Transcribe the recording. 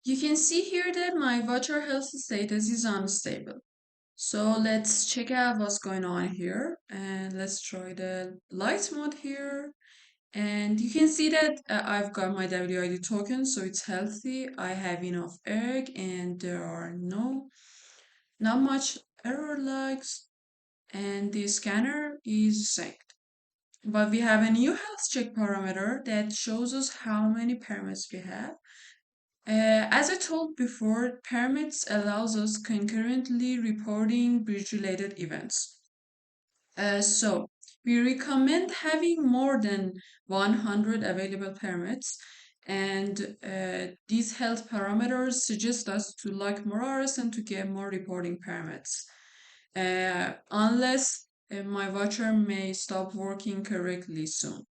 You can see here that my voucher health status is unstable. So let's check out what's going on here and let's try the light mode here. And you can see that I've got my WID token, so it's healthy. I have enough egg and there are not much error logs and the scanner is synced. But we have a new health check parameter that shows us how many permits we have. As I told before, permits allows us concurrently reporting bridge-related events. So we recommend having more than 100 available permits, and these health parameters suggest us to like more hours and to get more reporting permits. Unless my voucher may stop working correctly soon.